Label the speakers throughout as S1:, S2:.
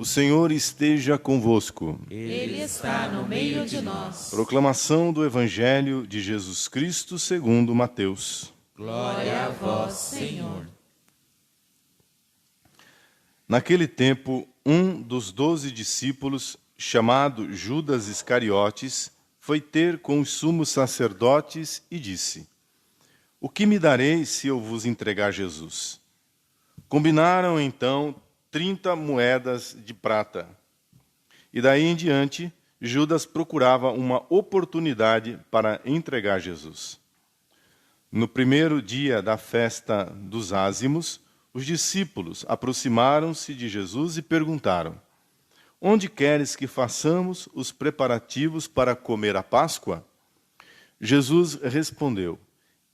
S1: O Senhor esteja convosco.
S2: Ele está no meio de nós.
S1: Proclamação do Evangelho de Jesus Cristo segundo Mateus.
S2: Glória a vós, Senhor.
S1: Naquele tempo, um dos 12 discípulos, chamado Judas Iscariotes, foi ter com os sumos sacerdotes e disse: O que me dareis se eu vos entregar Jesus? Combinaram então 30 moedas de prata. E daí em diante, Judas procurava uma oportunidade para entregar Jesus. No primeiro dia da festa dos ázimos, os discípulos aproximaram-se de Jesus e perguntaram: Onde queres que façamos os preparativos para comer a Páscoa? Jesus respondeu: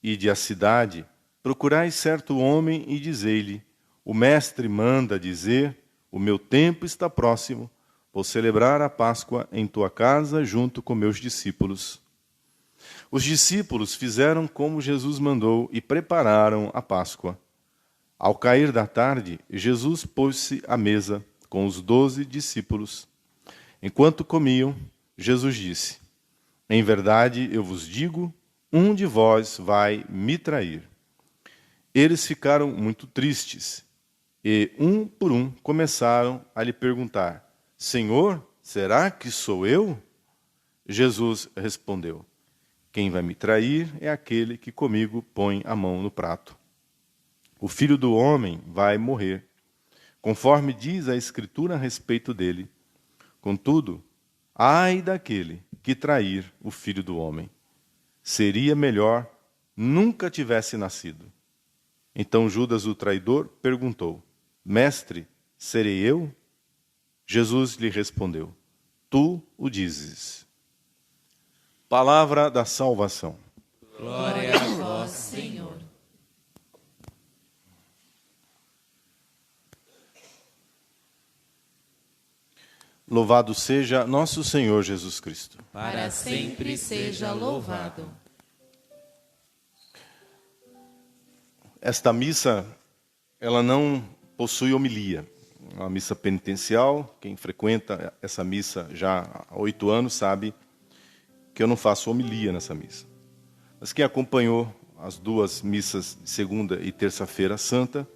S1: Ide à cidade, procurai certo homem e dizei-lhe: O mestre manda dizer: O meu tempo está próximo, vou celebrar a Páscoa em tua casa junto com meus discípulos. Os discípulos fizeram como Jesus mandou e prepararam a Páscoa. Ao cair da tarde, Jesus pôs-se à mesa com os 12 discípulos. Enquanto comiam, Jesus disse: Em verdade, eu vos digo, um de vós vai me trair. Eles ficaram muito tristes e, um por um, começaram a lhe perguntar: Senhor, será que sou eu? Jesus respondeu: Quem vai me trair é aquele que comigo põe a mão no prato. O Filho do Homem vai morrer, conforme diz a Escritura a respeito dele. Contudo, ai daquele que trair o Filho do Homem. Seria melhor nunca tivesse nascido. Então Judas, o traidor, perguntou: Mestre, serei eu? Jesus lhe respondeu: Tu o dizes. Palavra da salvação.
S2: Glória a vós, Senhor.
S1: Louvado seja nosso Senhor Jesus Cristo.
S2: Para sempre seja louvado.
S1: Esta missa, ela não possui homilia. É uma missa penitencial. Quem frequenta essa missa já há 8 anos sabe que eu não faço homilia nessa missa. Mas quem acompanhou as 2 missas de segunda e terça-feira santa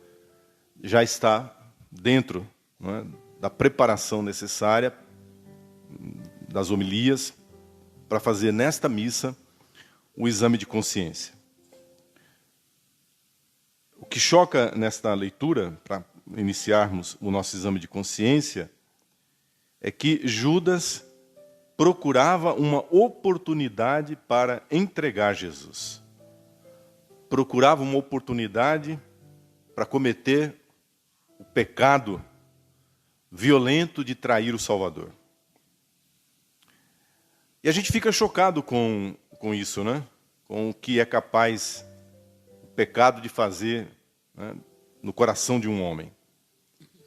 S1: já está dentro, não é, da preparação necessária das homilias para fazer nesta missa o exame de consciência. O que choca nesta leitura, para iniciarmos o nosso exame de consciência, é que Judas procurava uma oportunidade para entregar Jesus. Procurava uma oportunidade para cometer o pecado violento de trair o Salvador. E a gente fica chocado com isso, né? Com o que é capaz o pecado de fazer, né, no coração de um homem.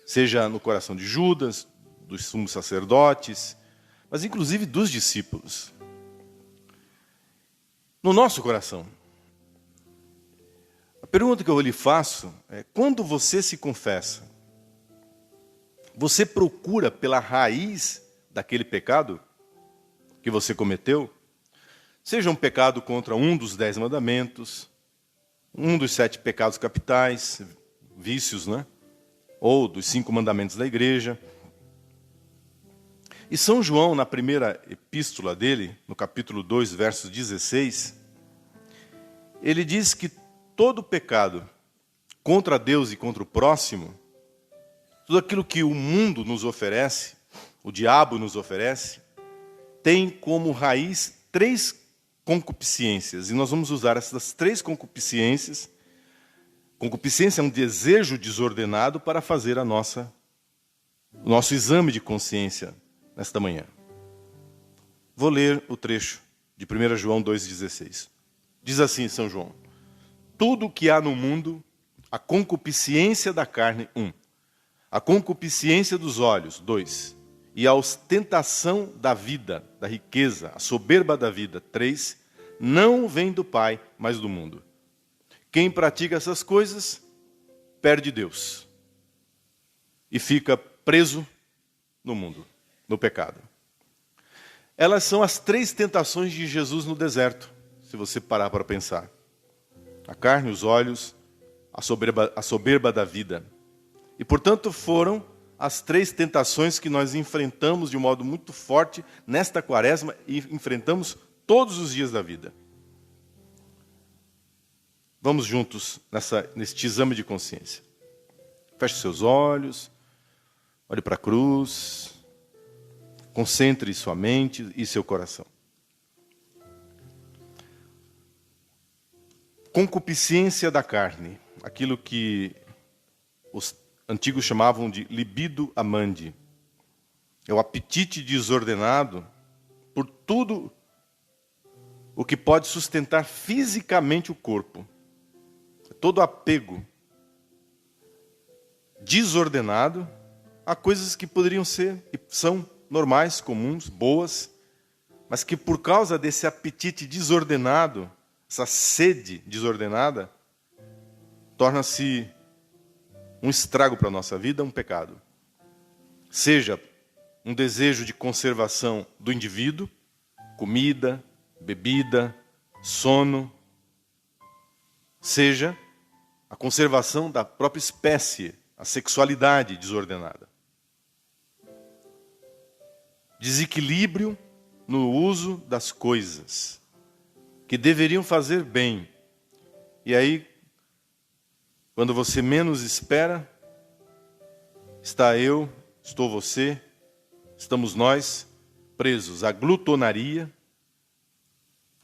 S1: Seja no coração de Judas, dos sumos sacerdotes, mas inclusive dos discípulos. No nosso coração. A pergunta que eu lhe faço é: quando você se confessa, você procura pela raiz daquele pecado que você cometeu? Seja um pecado contra um dos 10 mandamentos, um dos 7 pecados capitais, vícios, né? Ou dos 5 mandamentos da igreja. E São João, na primeira epístola dele, no capítulo 2, verso 16, ele diz que todo pecado contra Deus e contra o próximo, tudo aquilo que o mundo nos oferece, o diabo nos oferece, tem como raiz 3 concupiscências. E nós vamos usar essas 3 concupiscências. Concupiscência é um desejo desordenado para fazer o nosso exame de consciência nesta manhã. Vou ler o trecho de 1 João 2,16. Diz assim São João: Tudo o que há no mundo, a concupiscência da carne, 1. A concupiscência dos olhos, 2. E a ostentação da vida, da riqueza, a soberba da vida, 3. Não vem do Pai, mas do mundo. Quem pratica essas coisas, perde Deus. E fica preso no mundo, no pecado. Elas são as 3 tentações de Jesus no deserto, se você parar para pensar. A carne, os olhos, a soberba da vida. E, portanto, foram as 3 tentações que nós enfrentamos de um modo muito forte nesta quaresma e enfrentamos todos os dias da vida. Vamos juntos neste exame de consciência. Feche seus olhos, olhe para a cruz, concentre sua mente e seu coração. Concupiscência da carne, aquilo que os antigos chamavam de libido amandi. É o apetite desordenado por tudo o que pode sustentar fisicamente o corpo. Todo apego desordenado a coisas que poderiam ser e são normais, comuns, boas, mas que por causa desse apetite desordenado, essa sede desordenada, torna-se um estrago para a nossa vida, um pecado. Seja um desejo de conservação do indivíduo, comida, bebida, sono, seja a conservação da própria espécie, a sexualidade desordenada. Desequilíbrio no uso das coisas que deveriam fazer bem. E aí, quando você menos espera, estou você, estamos nós presos à glutonaria,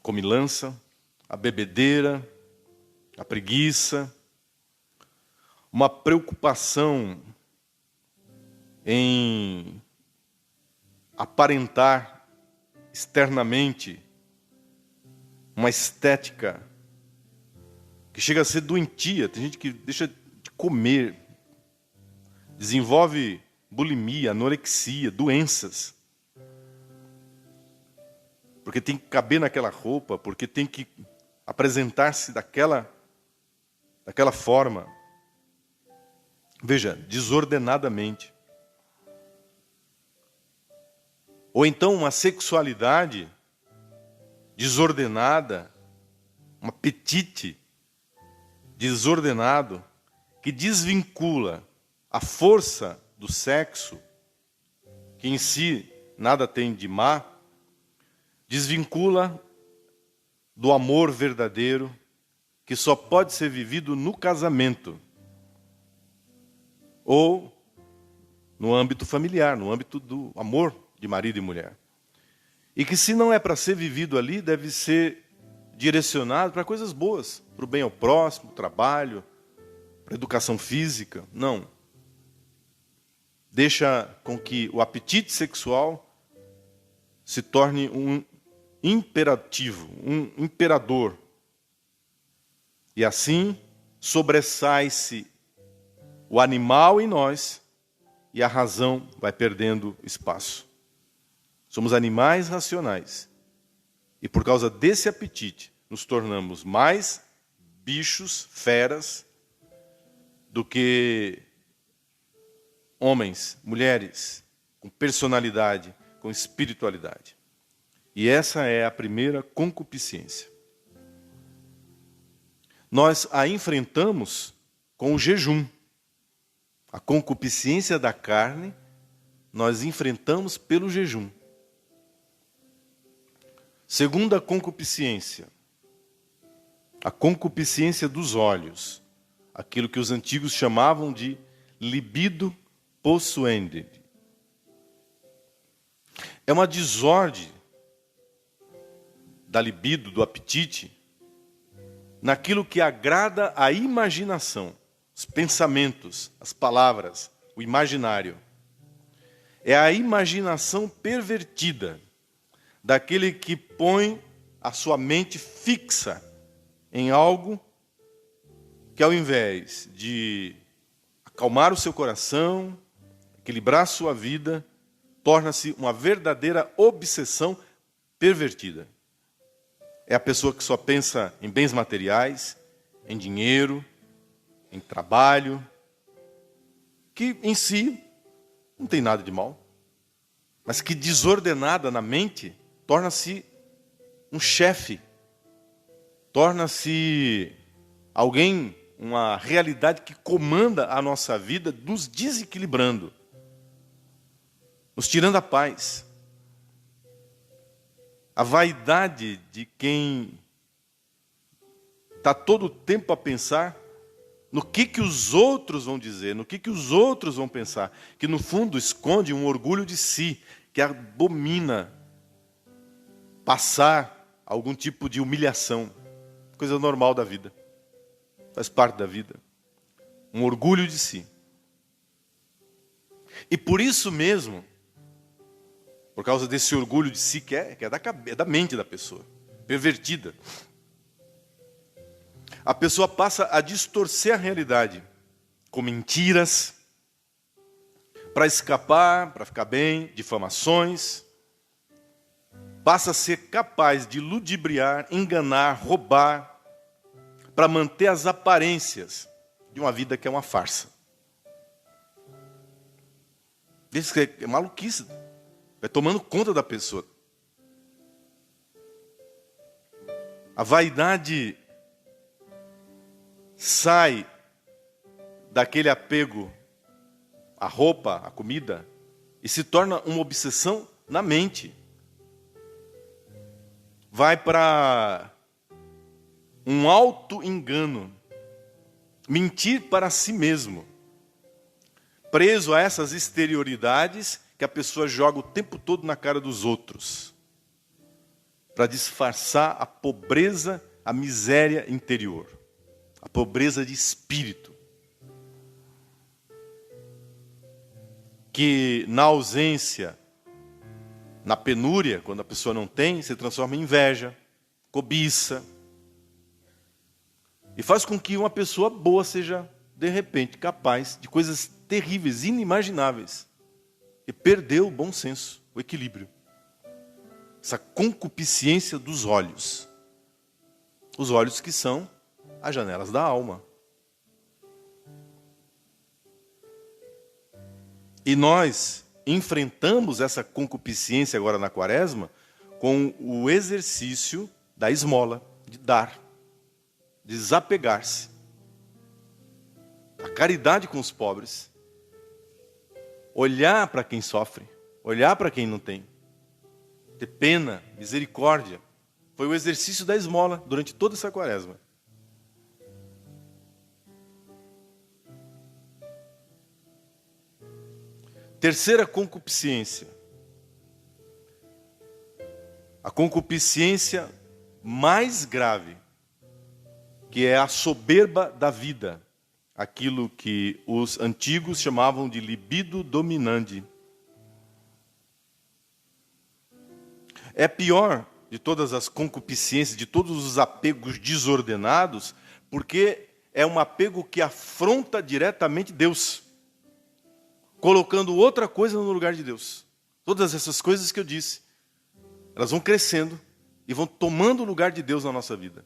S1: comilança, à bebedeira, à preguiça, uma preocupação em aparentar externamente uma estética que chega a ser doentia. Tem gente que deixa de comer, desenvolve bulimia, anorexia, doenças. Porque tem que caber naquela roupa, porque tem que apresentar-se daquela forma. Veja, desordenadamente. Ou então uma sexualidade desordenada, um apetite desordenado, que desvincula a força do sexo, que em si nada tem de má, desvincula do amor verdadeiro, que só pode ser vivido no casamento, ou no âmbito familiar, no âmbito do amor de marido e mulher. E que se não é para ser vivido ali, deve ser direcionado para coisas boas, para o bem ao próximo, trabalho, para a educação física. Não. Deixa com que o apetite sexual se torne um imperativo, um imperador. E assim sobressai-se o animal em nós e a razão vai perdendo espaço. Somos animais racionais. E por causa desse apetite, nos tornamos mais bichos, feras, do que homens, mulheres, com personalidade, com espiritualidade. E essa é a primeira concupiscência. Nós a enfrentamos com o jejum. A concupiscência da carne, nós enfrentamos pelo jejum. Segunda concupiscência, a concupiscência dos olhos, aquilo que os antigos chamavam de libido possuende. É uma desordem da libido, do apetite, naquilo que agrada à imaginação, os pensamentos, as palavras, o imaginário. É a imaginação pervertida daquele que põe a sua mente fixa em algo que, ao invés de acalmar o seu coração, equilibrar a sua vida, torna-se uma verdadeira obsessão pervertida. É a pessoa que só pensa em bens materiais, em dinheiro, em trabalho, que em si não tem nada de mal. mas que desordenada na mente, torna-se um chefe, torna-se alguém, uma realidade que comanda a nossa vida, nos desequilibrando, nos tirando a paz. A vaidade de quem está todo o tempo a pensar no que os outros vão dizer, no que os outros vão pensar, que no fundo esconde um orgulho de si, que abomina passar algum tipo de humilhação, coisa normal da vida, faz parte da vida, um orgulho de si. E por isso mesmo, por causa desse orgulho de si que é da mente da pessoa, pervertida, a pessoa passa a distorcer a realidade com mentiras, para escapar, para ficar bem, difamações, passa a ser capaz de ludibriar, enganar, roubar, para manter as aparências de uma vida que é uma farsa. Isso é maluquice, vai tomando conta da pessoa. A vaidade sai daquele apego à roupa, à comida, e se torna uma obsessão na mente. Vai para um auto-engano, mentir para si mesmo, preso a essas exterioridades que a pessoa joga o tempo todo na cara dos outros, para disfarçar a pobreza, a miséria interior, a pobreza de espírito, que na ausência, na penúria, quando a pessoa não tem, se transforma em inveja, cobiça, e faz com que uma pessoa boa seja, de repente, capaz de coisas terríveis, inimagináveis, e perdeu o bom senso, o equilíbrio. Essa concupiscência dos olhos. Os olhos que são as janelas da alma. E nós enfrentamos essa concupiscência agora na Quaresma com o exercício da esmola, de dar, de desapegar-se. A caridade com os pobres. Olhar para quem sofre, olhar para quem não tem. Ter pena, misericórdia. Foi o exercício da esmola durante toda essa Quaresma. Terceira concupiscência. A concupiscência mais grave, que é a soberba da vida. Aquilo que os antigos chamavam de libido dominandi. É pior de todas as concupiscências, de todos os apegos desordenados, porque é um apego que afronta diretamente Deus, colocando outra coisa no lugar de Deus. Todas essas coisas que eu disse, elas vão crescendo e vão tomando o lugar de Deus na nossa vida.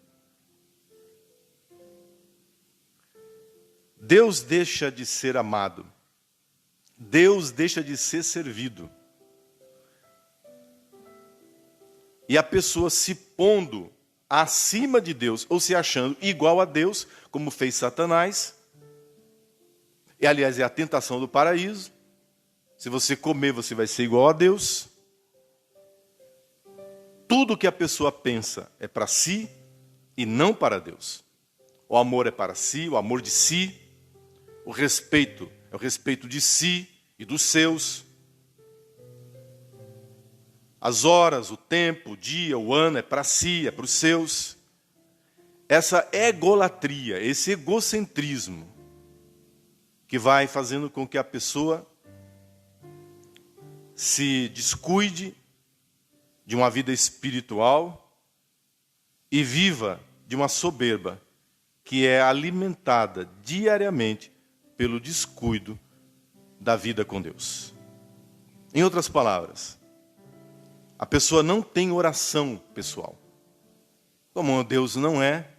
S1: Deus deixa de ser amado. Deus deixa de ser servido. E a pessoa se pondo acima de Deus, ou se achando igual a Deus, como fez Satanás. E, aliás, é a tentação do paraíso. Se você comer, você vai ser igual a Deus. Tudo que a pessoa pensa é para si e não para Deus. O amor é para si, o amor de si. O respeito é o respeito de si e dos seus. As horas, o tempo, o dia, o ano é para si, é para os seus. Essa egolatria, esse egocentrismo, que vai fazendo com que a pessoa se descuide de uma vida espiritual e viva de uma soberba que é alimentada diariamente pelo descuido da vida com Deus. Em outras palavras, a pessoa não tem oração pessoal. Como Deus não é,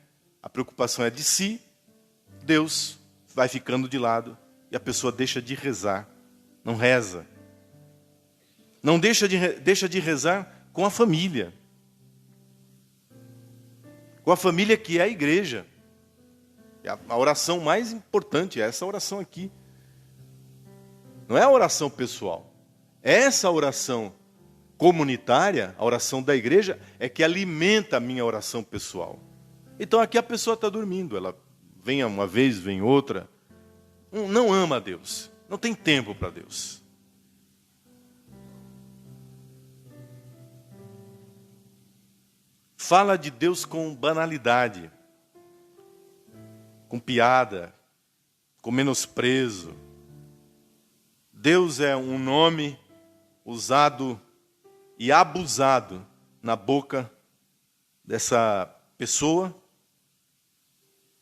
S1: a preocupação é de si, Deus vai ficando de lado e a pessoa deixa de rezar, não reza. Não deixa de rezar com a família. Com a família que é a igreja. A oração mais importante é essa oração aqui. Não é a oração pessoal. Essa oração comunitária, a oração da igreja, é que alimenta a minha oração pessoal. Então aqui a pessoa está dormindo. Ela vem uma vez, vem outra. Não ama a Deus. Não tem tempo para Deus. Fala de Deus com banalidade, com piada, com menosprezo. Deus é um nome usado e abusado na boca dessa pessoa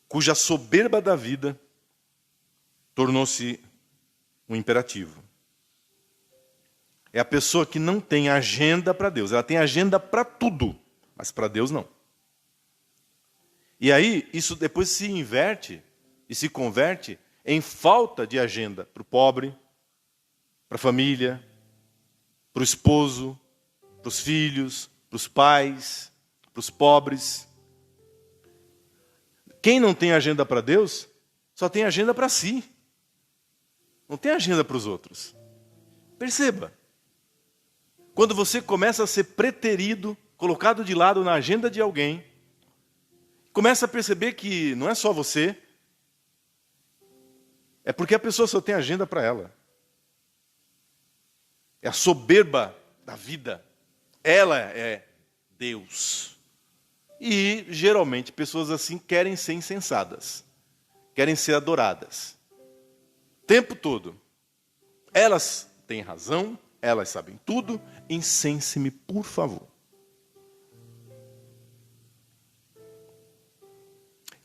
S1: cuja soberba da vida tornou-se um imperativo. É a pessoa que não tem agenda para Deus. Ela tem agenda para tudo, mas para Deus não. E aí, isso depois se inverte e se converte em falta de agenda para o pobre, para a família, para o esposo, para os filhos, para os pais, para os pobres. Quem não tem agenda para Deus, só tem agenda para si. Não tem agenda para os outros. Perceba. Quando você começa a ser preterido, colocado de lado na agenda de alguém, começa a perceber que não é só você, é porque a pessoa só tem agenda para ela. É a soberba da vida. Ela é Deus. E, geralmente, pessoas assim querem ser insensadas. Querem ser adoradas. O tempo todo. Elas têm razão, elas sabem tudo. Incense-me, por favor.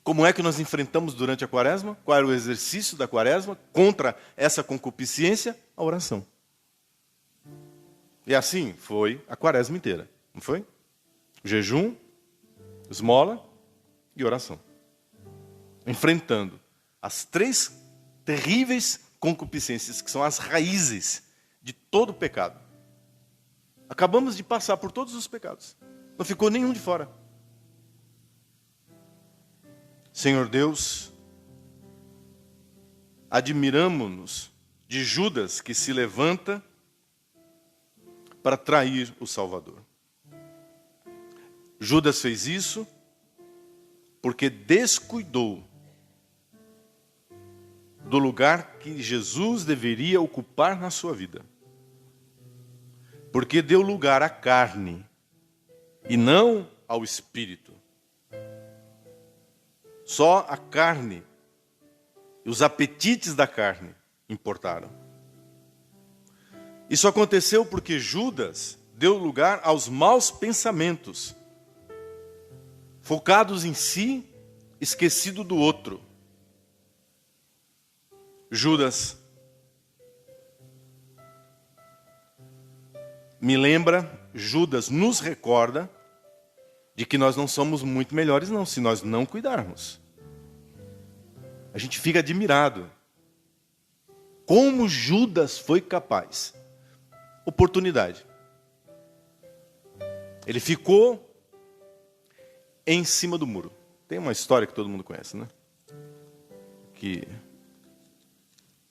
S1: Como é que nós enfrentamos durante a quaresma? Qual era o exercício da quaresma contra essa concupiscência? A oração. E assim foi a quaresma inteira, não foi? Jejum, esmola e oração. Enfrentando as 3 terríveis concupiscências, que são as raízes de todo o pecado. Acabamos de passar por todos os pecados. Não ficou nenhum de fora. Senhor Deus, admiramo-nos de Judas que se levanta para trair o Salvador. Judas fez isso porque descuidou do lugar que Jesus deveria ocupar na sua vida. Porque deu lugar à carne e não ao espírito. Só a carne e os apetites da carne importaram. Isso aconteceu porque Judas deu lugar aos maus pensamentos, focados em si, esquecido do outro. Judas me lembra, Judas nos recorda de que nós não somos muito melhores não, se nós não cuidarmos. A gente fica admirado. Como Judas foi capaz? Oportunidade. Ele ficou em cima do muro. Tem uma história que todo mundo conhece, né? Que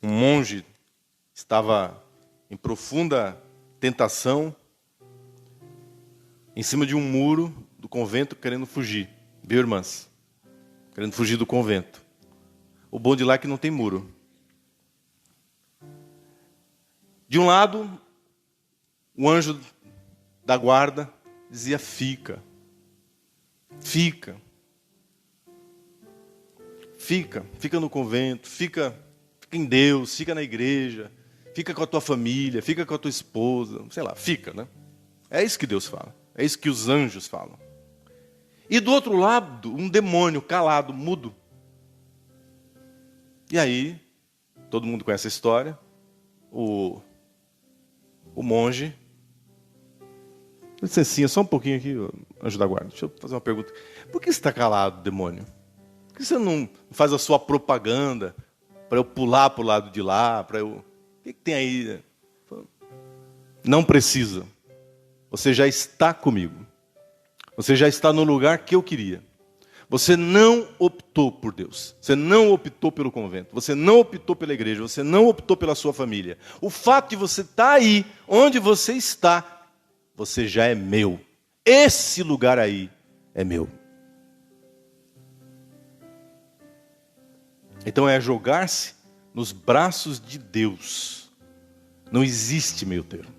S1: um monge estava em profunda tentação, em cima de um muro do convento, querendo fugir. Viu, irmãs? Querendo fugir do convento. O bom de lá é que não tem muro. De um lado, o anjo da guarda dizia: fica. Fica. Fica. Fica no convento. Fica em Deus. Fica na igreja. Fica com a tua família. Fica com a tua esposa. Sei lá, fica, né? É isso que Deus fala. É isso que os anjos falam. E do outro lado, um demônio calado, mudo. E aí, todo mundo conhece a história. O monge. Licencinha, só um pouquinho aqui, anjo da guarda. Deixa eu fazer uma pergunta. Por que você está calado, demônio? Por que você não faz a sua propaganda para eu pular para o lado de lá? Para eu... O que tem aí? Não precisa. Você já está comigo. Você já está no lugar que eu queria. Você não optou por Deus. Você não optou pelo convento. Você não optou pela igreja. Você não optou pela sua família. O fato de você estar aí, onde você está, você já é meu. Esse lugar aí é meu. Então é jogar-se nos braços de Deus. Não existe meio termo.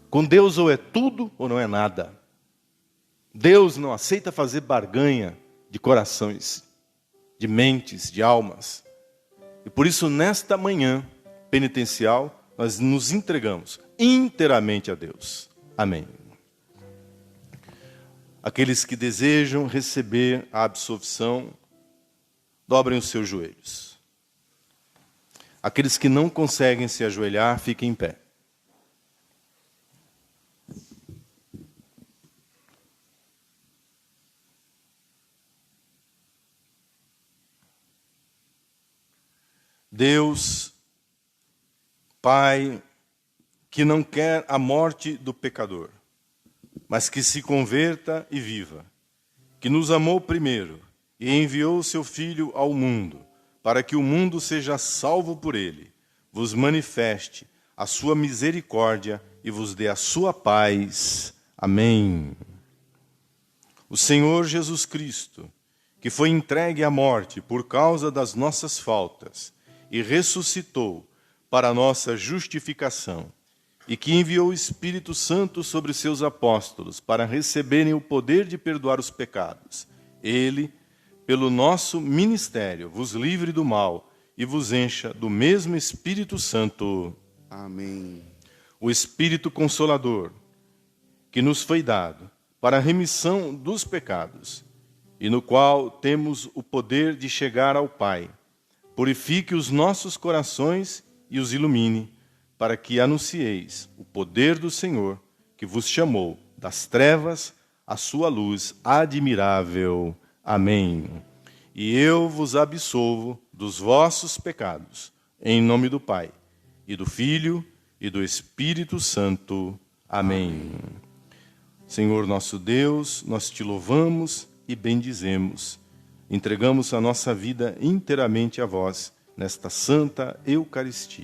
S1: Com Deus ou é tudo ou não é nada. Deus não aceita fazer barganha de corações, de mentes, de almas. E por isso, nesta manhã penitencial, nós nos entregamos inteiramente a Deus. Amém. Aqueles que desejam receber a absolvição, dobrem os seus joelhos. Aqueles que não conseguem se ajoelhar, fiquem em pé. Deus, Pai, que não quer a morte do pecador, mas que se converta e viva, que nos amou primeiro e enviou o seu Filho ao mundo, para que o mundo seja salvo por ele, vos manifeste a sua misericórdia e vos dê a sua paz. Amém. O Senhor Jesus Cristo, que foi entregue à morte por causa das nossas faltas, e ressuscitou para a nossa justificação, e que enviou o Espírito Santo sobre seus apóstolos para receberem o poder de perdoar os pecados. Ele, pelo nosso ministério, vos livre do mal e vos encha do mesmo Espírito Santo.
S3: Amém.
S1: O Espírito Consolador, que nos foi dado para a remissão dos pecados, e no qual temos o poder de chegar ao Pai, purifique os nossos corações e os ilumine, para que anuncieis o poder do Senhor, que vos chamou das trevas à sua luz admirável. Amém. E eu vos absolvo dos vossos pecados, em nome do Pai, e do Filho, e do Espírito Santo. Amém. Senhor nosso Deus, nós te louvamos e bendizemos. Entregamos a nossa vida inteiramente a vós, nesta Santa Eucaristia.